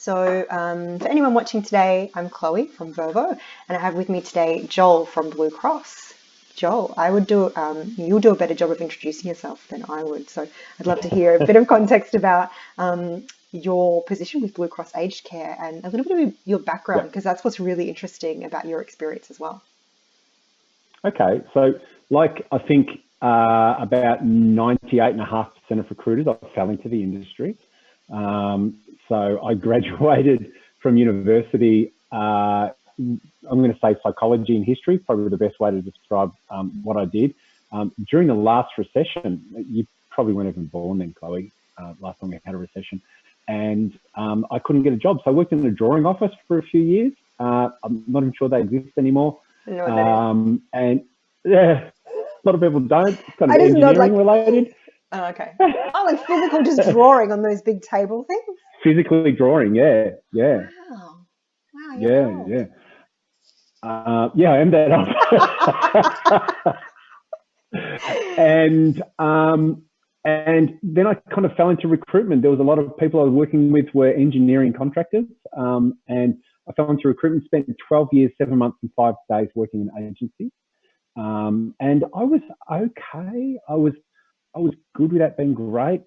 So for anyone watching today, I'm Chloe from Vervoe, and I have with me today Joel from BlueCross. Joel, I would do you'll do a better job of introducing yourself than I would. So I'd love to hear a bit of context about your position with BlueCross Aged Care and a little bit of your background, Yep. because that's what's really interesting about your experience as well. Okay. So, I think about 98.5% of recruiters I fell into the industry. So I graduated from university. I'm going to say psychology and history, probably the best way to describe what I did. During the last recession, you probably weren't even born then, Chloe, last time we had a recession. And I couldn't get a job. So I worked in a drawing office for a few years. I'm not even sure they exist anymore. I know what that is. And yeah, a lot of people don't. It's kind I of just nod engineering like, related. oh, okay. Oh, like physical, just drawing on those big table things. Physically drawing, yeah, yeah, Wow. Wow, you're that yeah, old. yeah. Yeah, I am that old. and and then I kind of fell into recruitment. There was a lot of people I was working with were engineering contractors, and I fell into recruitment. Spent 12 years, 7 months, and 5 days working in agency. And I was okay. I was good without being great.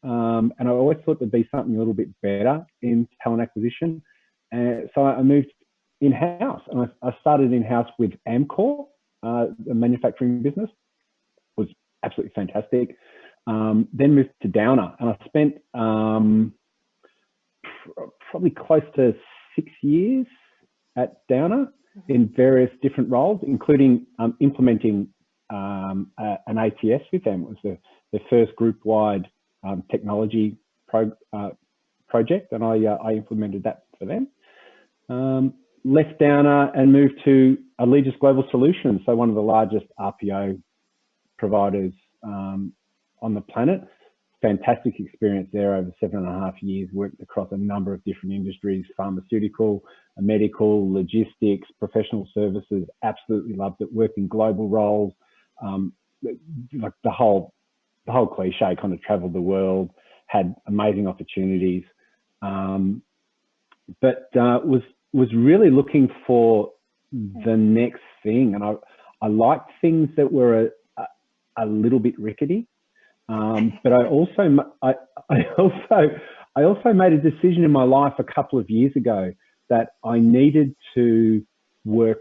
And I always thought there'd be something a little bit better in talent acquisition. And so I moved in-house, and I started in-house with Amcor, a manufacturing business. It was absolutely fantastic. Then moved to Downer, and I spent probably close to 6 years at Downer in various different roles, including implementing an ATS with them. It was the first group-wide technology project, and I implemented that for them. Left Downer and moved to Allegis Global Solutions, so one of the largest RPO providers on the planet. Fantastic experience there over 7.5 years, worked across a number of different industries, pharmaceutical, medical, logistics, professional services. Absolutely loved it. Worked in global roles, like the whole cliche, kind of traveled the world, had amazing opportunities, but was really looking for the next thing. And I liked things that were a little bit rickety. But I also made a decision in my life a couple of years ago that I needed to work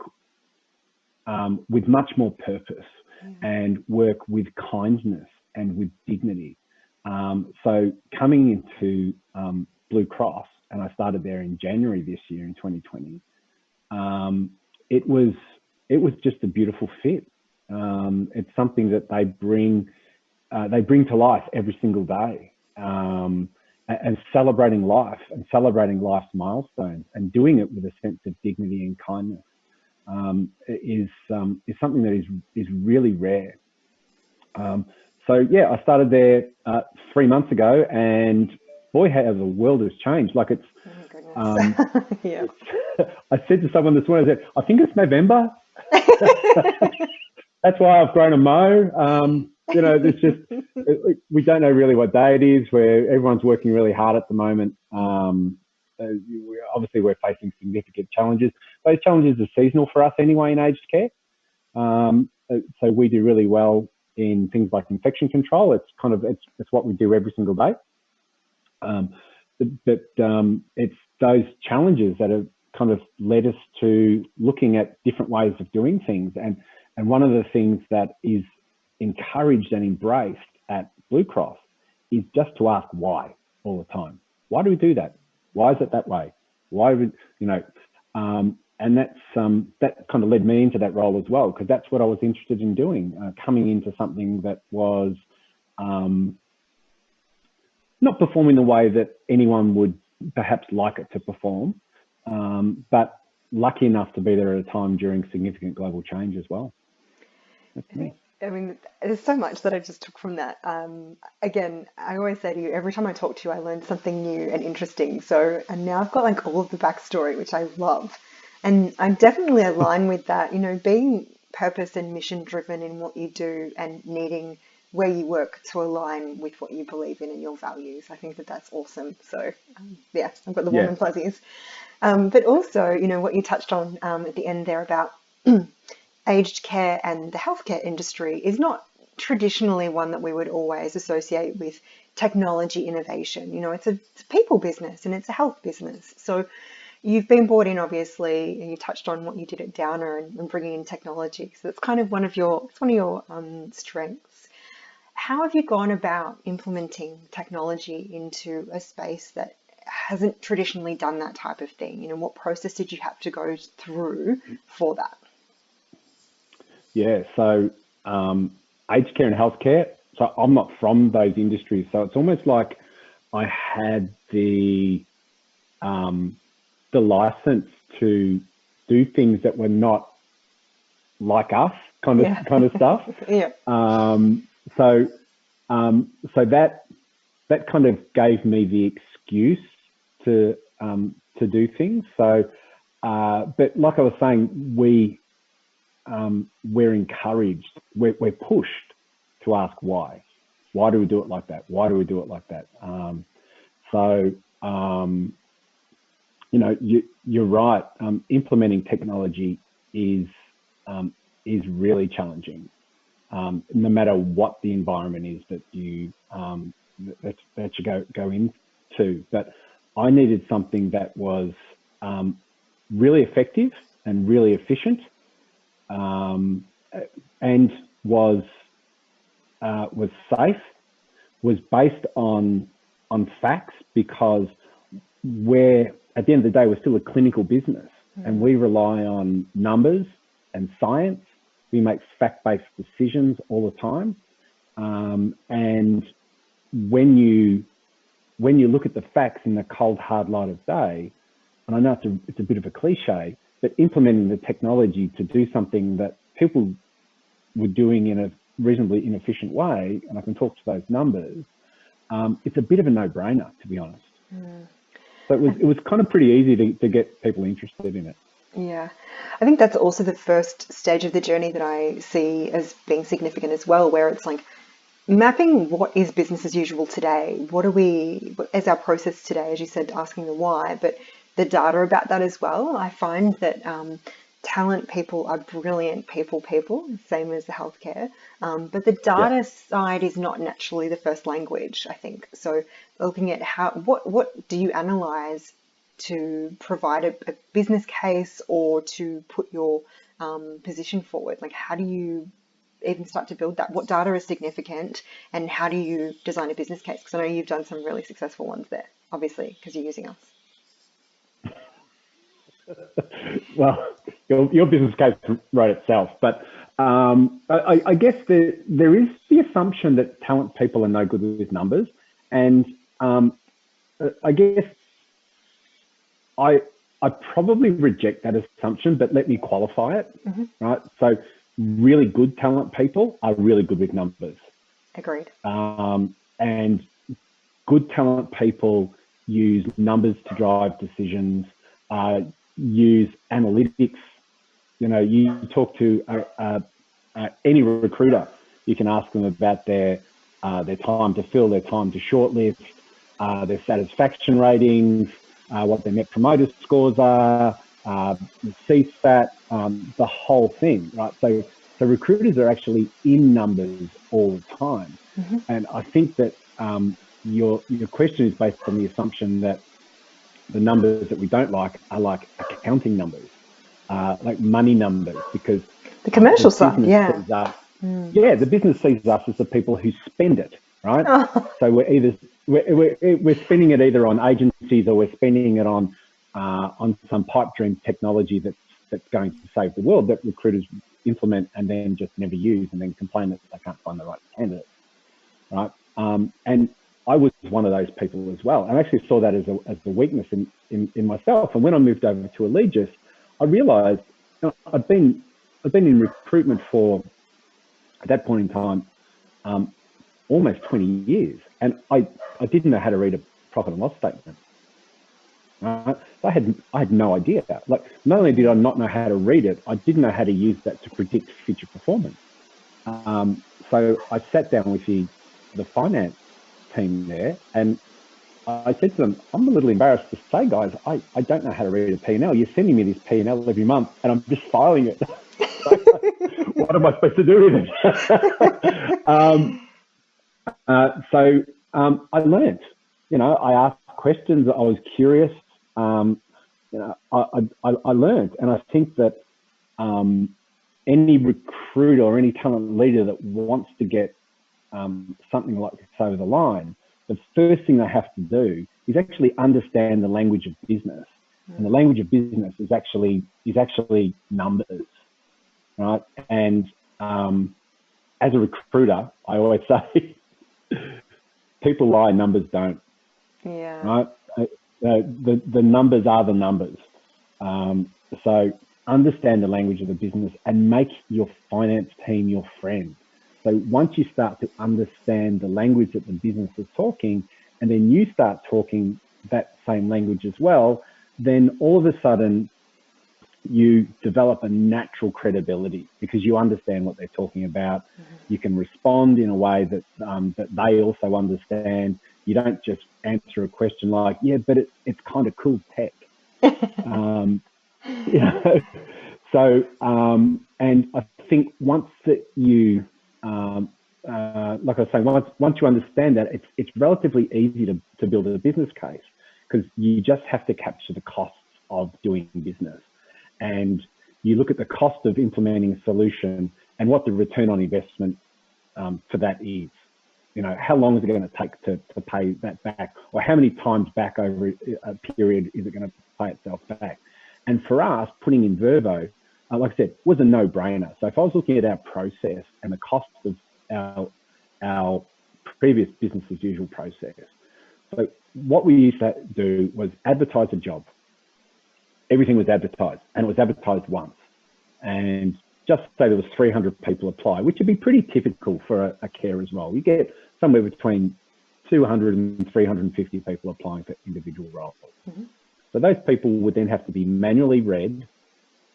with much more purpose and work with kindness and with dignity. So coming into BlueCross, and I started there in January this year in 2020, it was just a beautiful fit. It's something that they bring to life every single day, and celebrating life and celebrating life's milestones and doing it with a sense of dignity and kindness is something that is really rare. So yeah, I started there 3 months ago, and boy, how the world has changed. Like it's, Oh my goodness. Yeah. I said to someone this morning, I said, I think it's November. That's why I've grown a mow. There's just, we don't know really what day it is, where everyone's working really hard at the moment. Obviously, we're facing significant challenges. Those challenges are seasonal for us anyway in aged care. So we do really well in things like infection control. It's what we do every single day. But it's those challenges that have kind of led us to looking at different ways of doing things. And one of the things that is encouraged and embraced at BlueCross is just to ask why all the time. Why do we do that? Why is it that way? Why would, and that kind of led me into that role as well, because that's what I was interested in doing, coming into something that was not performing the way that anyone would perhaps like it to perform, but lucky enough to be there at a time during significant global change as well. That's me. I mean, there's so much that I just took from that. Again, I always say to you, every time I talk to you, I learn something new and interesting. So, and now I've got like all of the backstory, which I love. And I definitely align with that, being purpose and mission driven in what you do and needing where you work to align with what you believe in and your values. I think that that's awesome. So yeah, I've got the warm Yeah. and fuzzies. But also, you know, what you touched on at the end there about aged care and the healthcare industry is not traditionally one that we would always associate with technology innovation. You know, it's a people business and it's a health business. So you've been brought in, obviously, and you touched on what you did at Downer and bringing in technology. So it's kind of one of your strengths. How have you gone about implementing technology into a space that hasn't traditionally done that type of thing? You know, what process did you have to go through for that? Yeah, so aged care and healthcare. So I'm not from those industries, so it's almost like I had the license to do things that were not like us, kind of stuff. Yeah. So that kind of gave me the excuse to do things. So, but like I was saying, we're encouraged, we're pushed to ask why. Why do we do it like that? Why do we do it like that? You know, you're right. Implementing technology is really challenging, no matter what the environment is that you go into. But I needed something that was really effective and really efficient, and was safe, was based on facts, because we're, at the end of the day, we're still a clinical business, and we rely on numbers and science. We make fact-based decisions all the time. And when you look at the facts in the cold, hard light of day, and I know it's a bit of a cliche, but implementing the technology to do something that people were doing in a reasonably inefficient way, and I can talk to those numbers, it's a bit of a no-brainer, to be honest. So it was kind of pretty easy to get people interested in it. Yeah, I think that's also the first stage of the journey that I see as being significant as well, where it's like mapping what is business as usual today. What as our process today, as you said, asking the why, but the data about that as well. I find that talent people are brilliant people, same as the healthcare. But the data side is not naturally the first language, I think. So looking at what do you analyze to provide a business case or to put your position forward? Like, how do you even start to build that? What data is significant, and how do you design a business case? Because I know you've done some really successful ones there, obviously, because you're using us. Well, your business case wrote itself, but I guess there is the assumption that talent people are no good with numbers, and I guess I probably reject that assumption, but let me qualify it. Right? So really good talent people are really good with numbers. Agreed. And good talent people use numbers to drive decisions, use analytics. You know, you talk to any recruiter, you can ask them about their time to fill, their time to shortlist, their satisfaction ratings, what their net promoter scores are, the CSAT, the whole thing, right? So recruiters are actually in numbers all the time. And I think that your question is based on the assumption that the numbers that we don't like are like accounting numbers, like money numbers, because the commercial side, the business sees us as the people who spend it, right? So we're spending it either on agencies, or we're spending it on some pipe dream technology that's going to save the world, that recruiters implement and then just never use, and then complain that they can't find the right candidate, right? And I was one of those people as well. I actually saw that as a weakness in myself. And when I moved over to Allegis, I realised, you know, I've been in recruitment for, at that point in time, almost 20 years, and I didn't know how to read a profit and loss statement. Right? I had no idea. Like, not only did I not know how to read it, I didn't know how to use that to predict future performance. so I sat down with the finance team there, and I said to them, I'm a little embarrassed to say, guys, I don't know how to read a P&L. You're sending me this P&L every month, and I'm just filing it. What am I supposed to do with it? I learned. I asked questions. I was curious. I learned, and I think that any recruiter or any talent leader that wants to get something like this over the line, the first thing they have to do is actually understand the language of business. And the language of business is actually numbers, right? And as a recruiter, I always say, people lie, numbers don't. Yeah. Right? The numbers are the numbers. So understand the language of the business and make your finance team your friend. So once you start to understand the language that the business is talking, and then you start talking that same language as well, then all of a sudden you develop a natural credibility because you understand what they're talking about. You can respond in a way that that they also understand. You don't just answer a question like, yeah, but it's kind of cool tech. So, and I think once that you, like I was saying, once you understand that, it's relatively easy to build a business case because you just have to capture the costs of doing business. And you look at the cost of implementing a solution and what the return on investment for that is. How long is it going to take to pay that back, or how many times back over a period is it going to pay itself back? And for us, putting in Vervoe, like I said, was a no-brainer. So if I was looking at our process and the cost of our previous business as usual process, so what we used to do was advertise a job. Everything was advertised, and it was advertised once. And just say there was 300 people apply, which would be pretty typical for a carer's role. You get somewhere between 200 and 350 people applying for individual roles. Mm-hmm. So those people would then have to be manually read.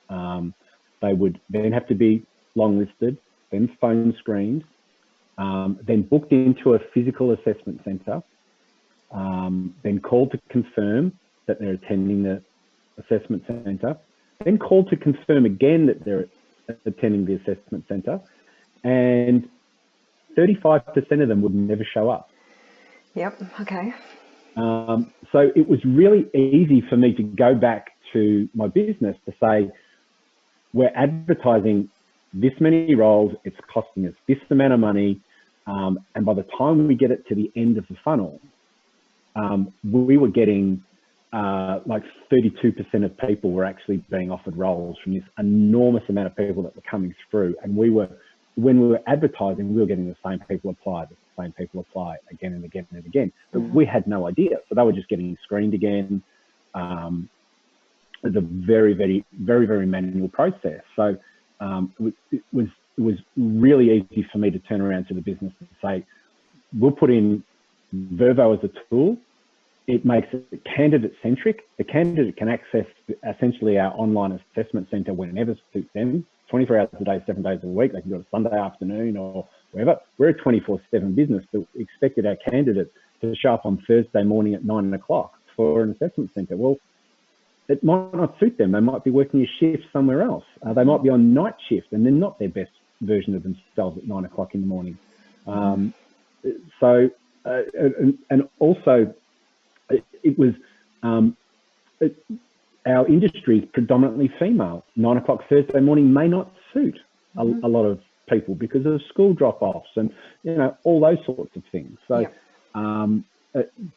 They would then have to be long-listed, then phone screened, then booked into a physical assessment centre, then called to confirm that they're attending the assessment centre, then called to confirm again that they're attending the assessment centre, and 35% of them would never show up. Yep, okay. So it was really easy for me to go back to my business to say, we're advertising this many roles, it's costing us this amount of money, and by the time we get it to the end of the funnel, we were getting like 32% of people were actually being offered roles from this enormous amount of people that were coming through. And when we were advertising, we were getting the same people apply again and again and again. But we had no idea. So they were just getting screened again. It was a very, very, very, very manual process. So it was really easy for me to turn around to the business and say, we'll put in Vervoe as a tool. It makes it candidate-centric. The candidate can access essentially our online assessment centre whenever suits them, 24 hours a day, 7 days a week. They can do it Sunday afternoon or wherever. We're a 24/7 business, but we expected our candidates to show up on Thursday morning at 9 o'clock for an assessment centre. Well, it might not suit them. They might be working a shift somewhere else. They might be on night shift and they're not their best version of themselves at 9 o'clock in the morning. And also, it was our industry is predominantly female. 9 o'clock Thursday morning may not suit a lot of people because of school drop-offs and all those sorts of things. So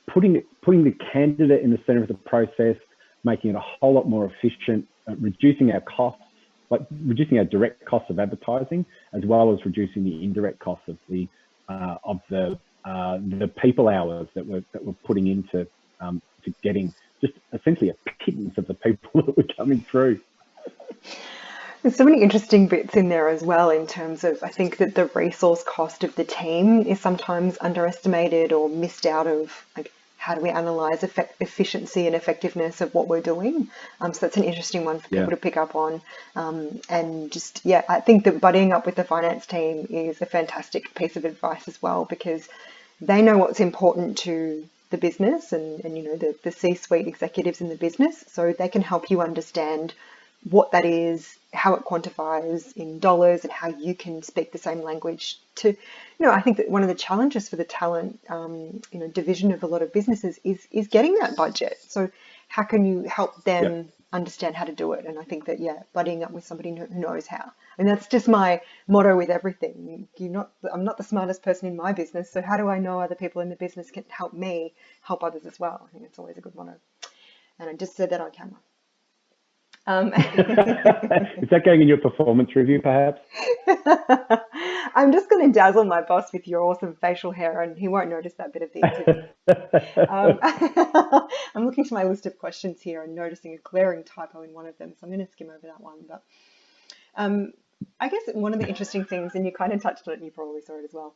putting the candidate in the center of the process, making it a whole lot more efficient, reducing our costs, like reducing our direct costs of advertising, as well as reducing the indirect costs of the people hours that we're putting into to getting just essentially a pittance of the people that were coming through. There's so many interesting bits in there as well in terms of, I think that the resource cost of the team is sometimes underestimated or missed out of, like how do we analyze efficiency and effectiveness of what we're doing? So that's an interesting one for people to pick up on. And just, I think that buddying up with the finance team is a fantastic piece of advice as well, because they know what's important to the business and the C-suite executives in the business, so they can help you understand what that is, how it quantifies in dollars, and how you can speak the same language to, I think that one of the challenges for the talent, division of a lot of businesses is getting that budget. So how can you help them understand how to do it? And I think that, buddying up with somebody who knows how. And that's just my motto with everything. I'm not the smartest person in my business, so how do I know other people in the business can help me help others as well? I think it's always a good motto. And I just said that on camera. Is that going in your performance review, perhaps? I'm just going to dazzle my boss with your awesome facial hair, and he won't notice that bit of the interview. I'm looking to my list of questions here and noticing a glaring typo in one of them, so I'm going to skim over that one. But I guess one of the interesting things, and you kind of touched on it, and you probably saw it as well.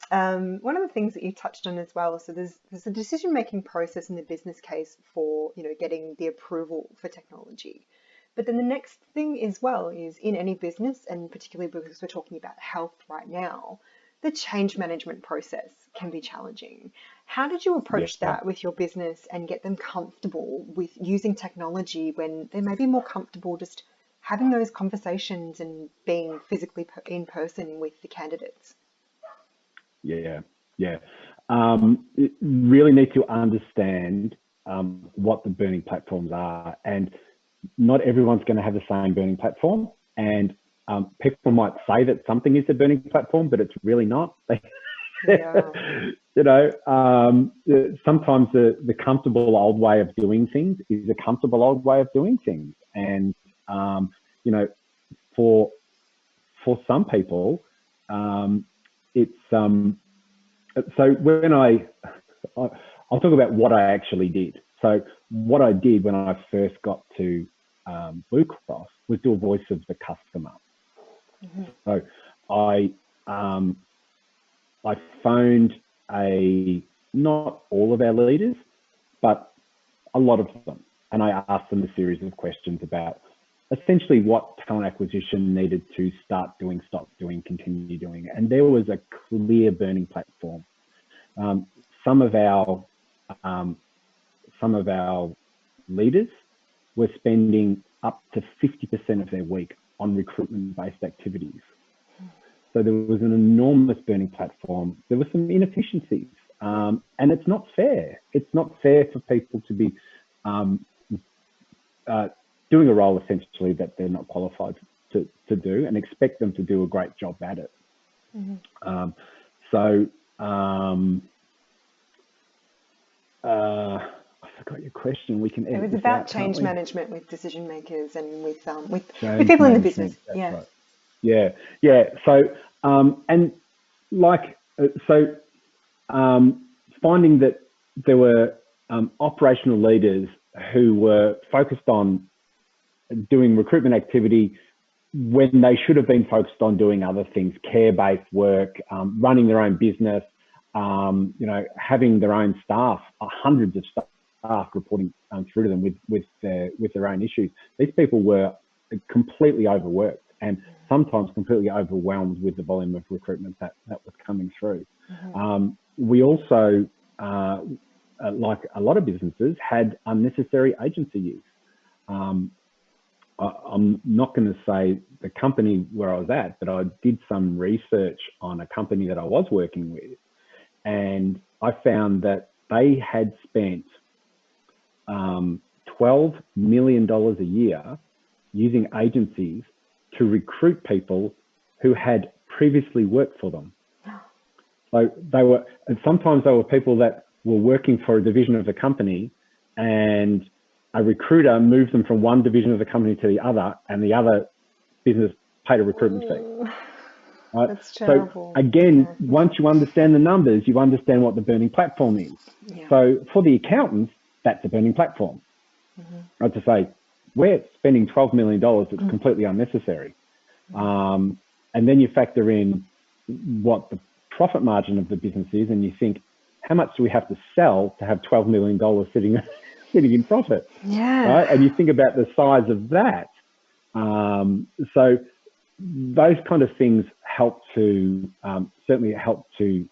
One of the things that you touched on as well, so there's a decision-making process in the business case for getting the approval for technology. But then the next thing as well is, in any business, and particularly because we're talking about health right now, the change management process can be challenging. How did you approach that with your business and get them comfortable with using technology when they may be more comfortable just having those conversations and being physically in person with the candidates? You really need to understand what the burning platforms are, and not everyone's going to have the same burning platform. And people might say that something is a burning platform, but it's really not. Sometimes the comfortable old way of doing things is a comfortable old way of doing things. And, for some people, it's, so when I'll talk about what I actually did. So what I did when I first got to BlueCross was do a voice of the customer. Mm-hmm. So I phoned not all of our leaders, but a lot of them, and I asked them a series of questions about essentially what talent acquisition needed to start doing, stop doing, continue doing. And there was a clear burning platform. Some of our leaders were spending up to 50% of their week on recruitment-based activities. So there was an enormous burning platform. There were some inefficiencies, and it's not fair. It's not fair for people to be doing a role essentially that they're not qualified to do, and expect them to do a great job at it. Mm-hmm. I forgot your question. We can. It was about change management with decision makers and with people in the business. Yeah. Right. Yeah. So finding that there were operational leaders who were focused on doing recruitment activity when they should have been focused on doing other things, care-based work, running their own business, having their own staff, hundreds of staff reporting through to them with their own issues. These people were completely overworked and sometimes completely overwhelmed with the volume of recruitment that was coming through. Mm-hmm. We also, like a lot of businesses, had unnecessary agency use. I'm not going to say the company where I was at, but I did some research on a company that I was working with, and I found that they had spent $12 million a year using agencies to recruit people who had previously worked for them. So sometimes they were people that were working for a division of the company, and a recruiter moved them from one division of the company to the other, and the other business paid a recruitment fee. Right? That's terrible. So again, once you understand the numbers, you understand what the burning platform is. Yeah. So for the accountants, that's a burning platform. Mm-hmm. Right, to say, we're spending $12 million, it's completely unnecessary. And then you factor in what the profit margin of the business is, and you think, how much do we have to sell to have $12 million sitting in profit? Yeah. Right? And you think about the size of that. So those kind of things help to certainly help to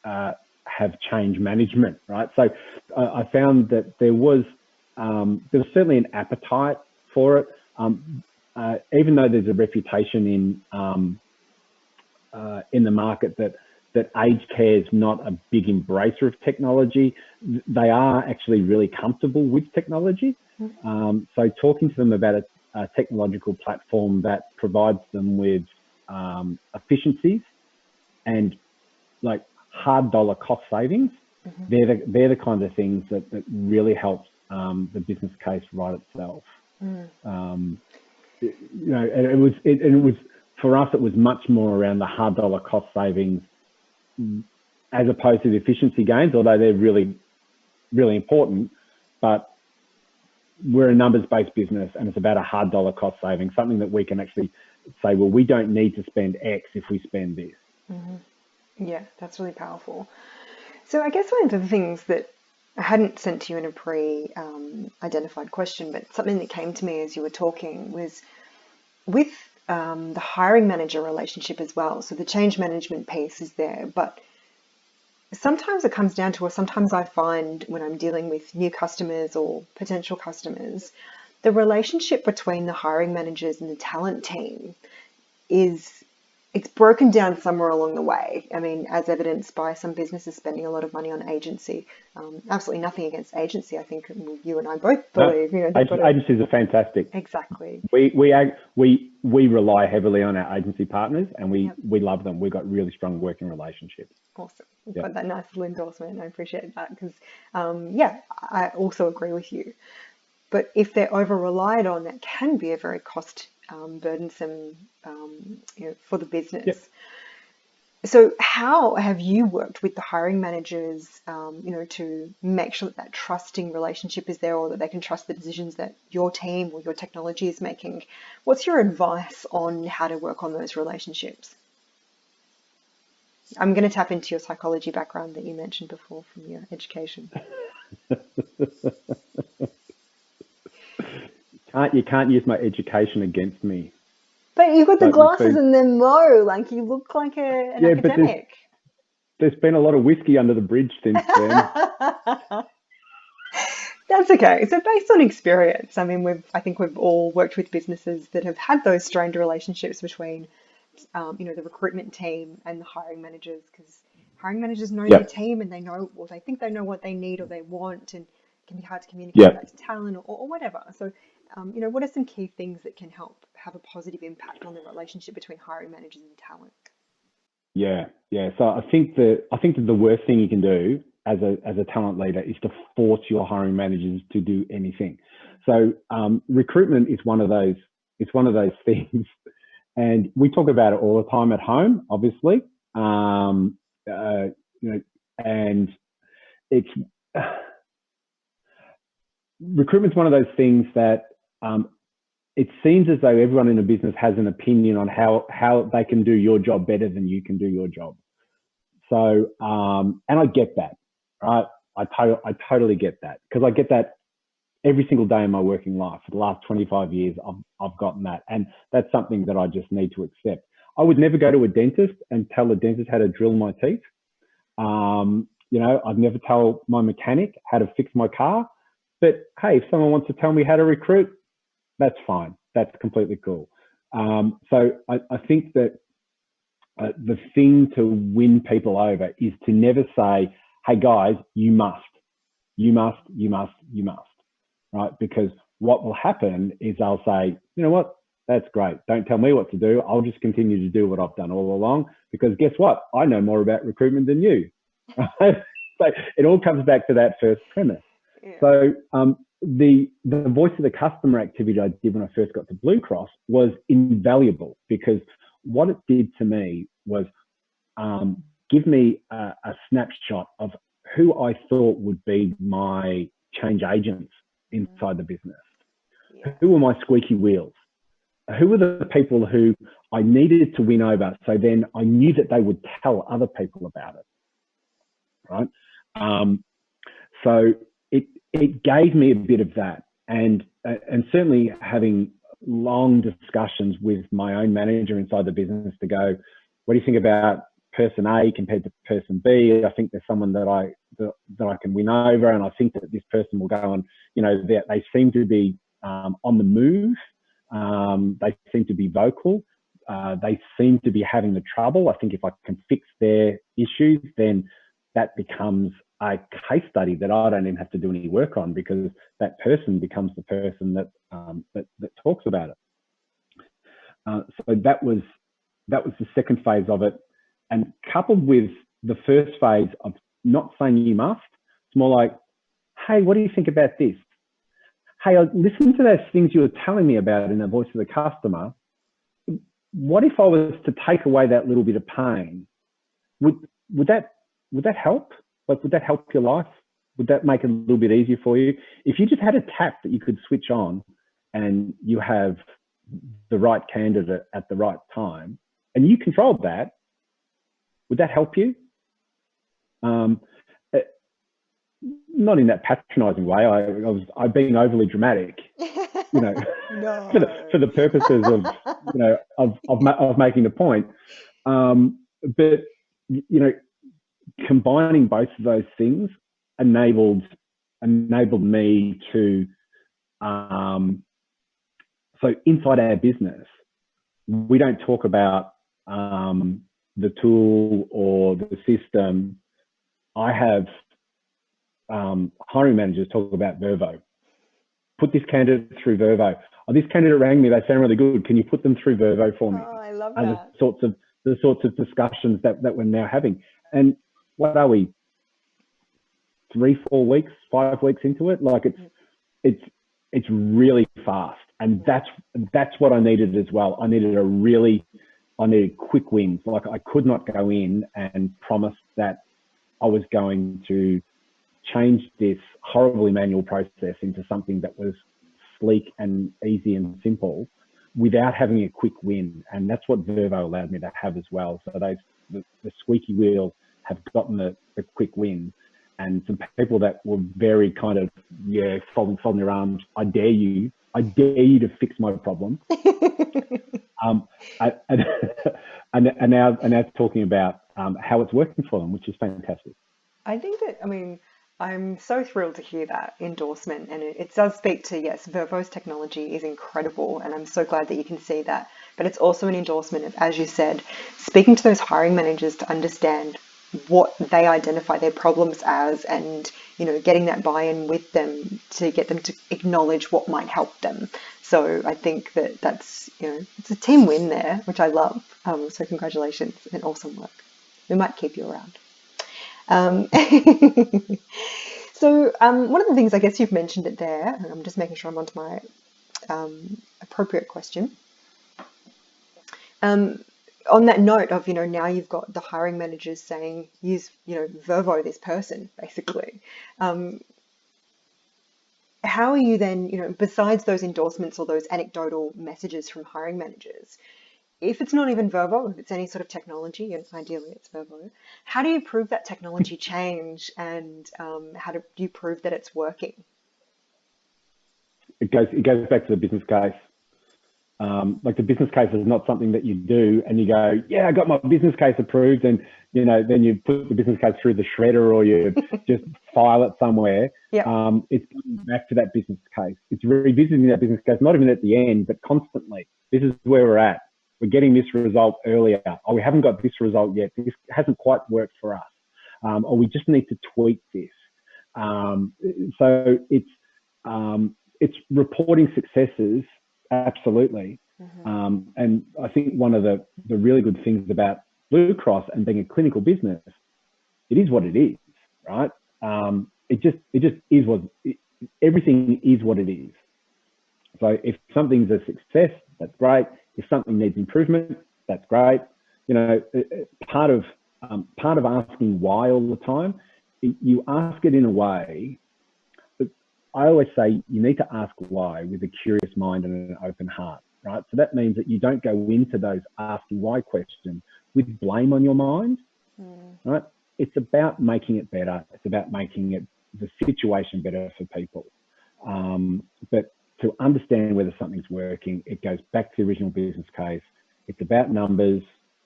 have change management, right? So I found that there was certainly an appetite for it, even though there's a reputation in the market that aged care is not a big embracer of technology. They are actually really comfortable with technology. So talking to them about a technological platform that provides them with efficiencies and like hard dollar cost savings, they're the kind of things that really help the business case write itself. You know, and it was for us, it was much more around the hard dollar cost savings as opposed to the efficiency gains, although they're really, really important. But we're a numbers-based business, and it's about a hard dollar cost saving, something that we can actually say, well, we don't need to spend X if we spend this. Yeah, that's really powerful. So I guess one of the things that I hadn't sent to you in a pre-identified question, but something that came to me as you were talking was with the hiring manager relationship as well. So the change management piece is there, but sometimes it comes down to, or sometimes I find when I'm dealing with new customers or potential customers, the relationship between the hiring managers and the talent team it's broken down somewhere along the way. I mean, as evidenced by some businesses spending a lot of money on agency. Absolutely nothing against agency. I think you and I both believe, agencies are fantastic. Exactly. We rely heavily on our agency partners, and we love them. We've got really strong working relationships. Awesome. You've got that nice little endorsement. I appreciate that because, I also agree with you. But if they're over relied on, that can be a very cost burdensome for the business. Yep. So how have you worked with the hiring managers, to make sure that trusting relationship is there, or that they can trust the decisions that your team or your technology is making? What's your advice on how to work on those relationships? I'm going to tap into your psychology background that you mentioned before from your education. You can't use my education against me. But you've got the glasses and the mo, like you look like an academic. There's been a lot of whiskey under the bridge since then. That's okay. So based on experience, I mean, I think we've all worked with businesses that have had those strained relationships between, the recruitment team and the hiring managers, because hiring managers know their team and they know, or they think they know what they need or they want, and it can be hard to communicate that to talent or whatever. So, what are some key things that can help have a positive impact on the relationship between hiring managers and talent? Yeah. So I think that the worst thing you can do as a talent leader is to force your hiring managers to do anything. So recruitment is one of those. It's one of those things, and we talk about it all the time at home, obviously. And it's recruitment's one of those things that it seems as though everyone in a business has an opinion on how they can do your job better than you can do your job. So, and I get that, right? I totally get that, because I get that every single day in my working life. For the last 25 years, I've gotten that. And that's something that I just need to accept. I would never go to a dentist and tell a dentist how to drill my teeth. I'd never tell my mechanic how to fix my car. But hey, if someone wants to tell me how to recruit, that's fine. That's completely cool. So I think that the thing to win people over is to never say, hey guys, you must, right? Because what will happen is they'll say, you know what, that's great. Don't tell me what to do. I'll just continue to do what I've done all along, because guess what? I know more about recruitment than you. So it all comes back to that first premise. Yeah. So the voice of the customer activity I did when I first got to BlueCross was invaluable, because what it did to me was give me a snapshot of who I thought would be my change agents inside the business. Yeah. Who were my squeaky wheels? Who were the people who I needed to win over? So then I knew that they would tell other people about it, right? So it gave me a bit of that, and certainly having long discussions with my own manager inside the business to go, what do you think about person A compared to person B? I think there's someone that I can win over, and I think that this person will go on. They seem to be on the move. They seem to be vocal. They seem to be having the trouble. I think if I can fix their issues, then that becomes a case study that I don't even have to do any work on, because that person becomes the person that talks about it. So that was the second phase of it, and coupled with the first phase of not saying you must, it's more like, hey, what do you think about this? Hey, I listened to those things you were telling me about in the voice of the customer. What if I was to take away that little bit of pain? Would that help? Like, would that help your life? Would that make it a little bit easier for you? If you just had a tap that you could switch on and you have the right candidate at the right time and you controlled that, would that help you? Not in that patronizing way. I've been overly dramatic, no. for the purposes of of making the point. But combining both of those things enabled me to. So inside our business, we don't talk about the tool or the system. I have hiring managers talk about Vervoe. Put this candidate through Vervoe. Oh, this candidate rang me. They sound really good. Can you put them through Vervoe for me? Oh, I love that. The sorts of discussions that we're now having. And what are we? 3, 4 weeks, 5 weeks into it? Like it's really fast, and that's what I needed as well. I needed quick wins. Like, I could not go in and promise that I was going to change this horribly manual process into something that was sleek and easy and simple without having a quick win. And that's what Vervoe allowed me to have as well. So the squeaky wheel have gotten the quick win. And some people that were very kind of, folding their arms. I dare you to fix my problem. and now talking about how it's working for them, which is fantastic. I think that, I'm so thrilled to hear that endorsement, and it does speak to, yes, Vervoe's technology is incredible, and I'm so glad that you can see that. But it's also an endorsement of, as you said, speaking to those hiring managers to understand what they identify their problems as, and getting that buy-in with them to get them to acknowledge what might help them. So I think that's it's a team win there, which I love. So congratulations and awesome work. We might keep you around. So one of the things, I guess you've mentioned it there, and I'm just making sure I'm onto my appropriate question. On that note of, now you've got the hiring managers saying, use, Vervoe this person, basically. How are you then, besides those endorsements or those anecdotal messages from hiring managers, if it's not even Vervoe, if it's any sort of technology, and ideally it's Vervoe, how do you prove that technology change, and how do you prove that it's working? It goes back to the business case. Like, the business case is not something that you do and you go, yeah, I got my business case approved, and then you put the business case through the shredder, or you just file it somewhere. Yep. It's coming back to that business case. It's revisiting that business case, not even at the end, but constantly. This is where we're at. We're getting this result earlier. Oh, we haven't got this result yet. This hasn't quite worked for us. Or we just need to tweak this. So it's reporting successes. Absolutely. Mm-hmm. And I think one of the really good things about BlueCross and being a clinical business, it is what it is, right? It just is everything is what it is. So if something's a success, that's great. If something needs improvement, that's great. Part of asking why all the time, you ask it in a way. I always say you need to ask why with a curious mind and an open heart, right? So that means that you don't go into those asking why questions with blame on your mind, right? it's about making it better. It's about making it the situation better for people. But to understand whether something's working, it goes back to the original business case. It's about numbers.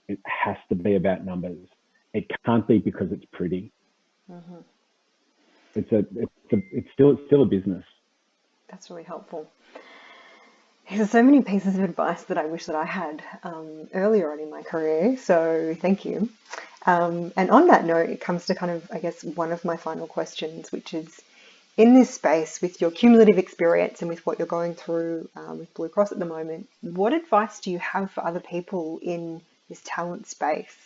It has to be about numbers. It can't be because it's pretty. Mm-hmm. It's still a business. That's really helpful. There's so many pieces of advice that I wish that I had earlier on in my career. So thank you. And on that note, it comes to kind of, I guess, one of my final questions, which is, in this space, with your cumulative experience and with what you're going through with BlueCross at the moment, what advice do you have for other people in this talent space?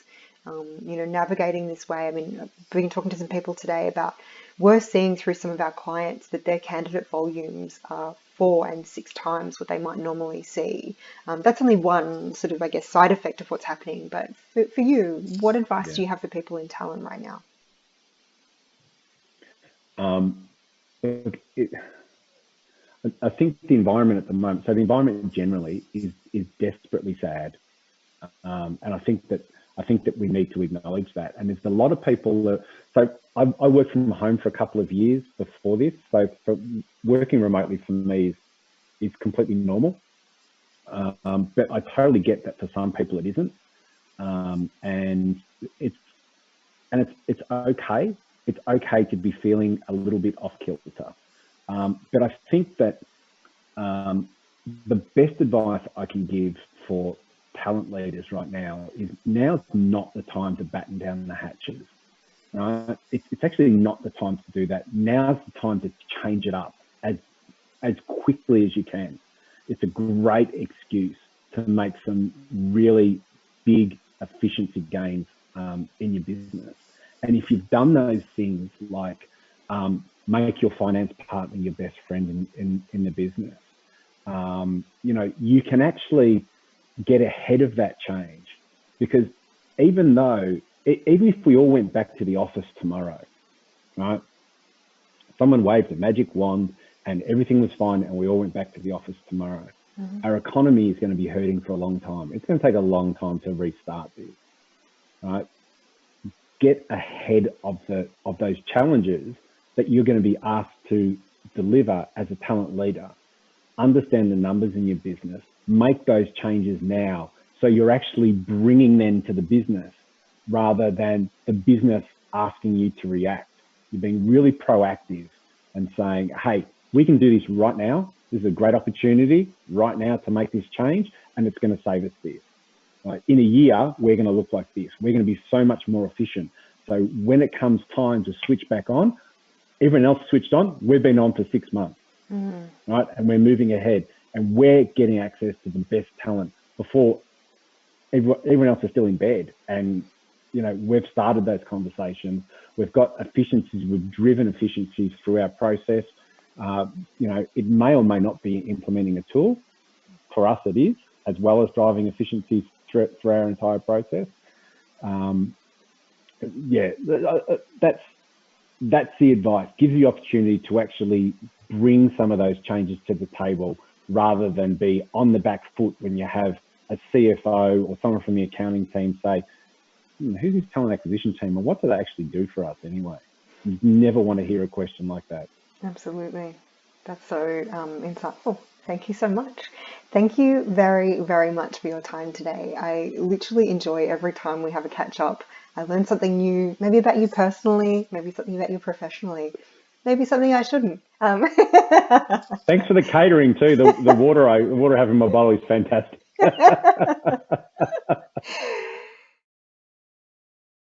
Navigating this way. I mean, I've been talking to some people today about we're seeing through some of our clients that their candidate volumes are 4 and 6 times what they might normally see. That's only one sort of, I guess, side effect of what's happening. But for you, what advice do you have for people in talent right now? I think the environment at the moment, so the environment generally is desperately sad. And I think that we need to acknowledge that. And there's a lot of people that, so I worked from home for a couple of years before this. So working remotely for me is completely normal. But I totally get that for some people it isn't. And it's okay. It's okay to be feeling a little bit off kilter. But I think that the best advice I can give for talent leaders right now is now's not the time to batten down the hatches. Right? It's actually not the time to do that. Now's the time to change it up as quickly as you can. It's a great excuse to make some really big efficiency gains in your business. And if you've done those things like make your finance partner your best friend in the business, you can actually get ahead of that change. Because even if we all went back to the office tomorrow, right? Someone waved a magic wand and everything was fine and we all went back to the office tomorrow. Mm-hmm. Our economy is going to be hurting for a long time. It's going to take a long time to restart this, right? Get ahead of those challenges that you're going to be asked to deliver as a talent leader. Understand the numbers in your business. Make those changes now, so you're actually bringing them to the business rather than the business asking you to react. You're being really proactive and saying, hey, we can do this right now. This is a great opportunity right now to make this change, and it's going to save us this. Like in a year, we're going to look like this. We're going to be so much more efficient. So when it comes time to switch back on, everyone else switched on. We've been on for 6 months, right? And we're moving ahead, and we're getting access to the best talent before everyone else is still in bed. And we've started those conversations. We've got efficiencies. We've driven efficiencies through our process. It may or may not be implementing a tool. For us, it is, as well as driving efficiencies through our entire process. That's the advice. Give you the opportunity to actually bring some of those changes to the table rather than be on the back foot when you have a CFO or someone from the accounting team say, who's this talent acquisition team and what do they actually do for us anyway? You never want to hear a question like that. Absolutely. That's so insightful. Thank you so much. Thank you very, very much for your time today. I literally enjoy every time we have a catch up. I learn something new, maybe about you personally, maybe something about you professionally, maybe something I shouldn't. Thanks for the catering too. The water I have in my bowl is fantastic.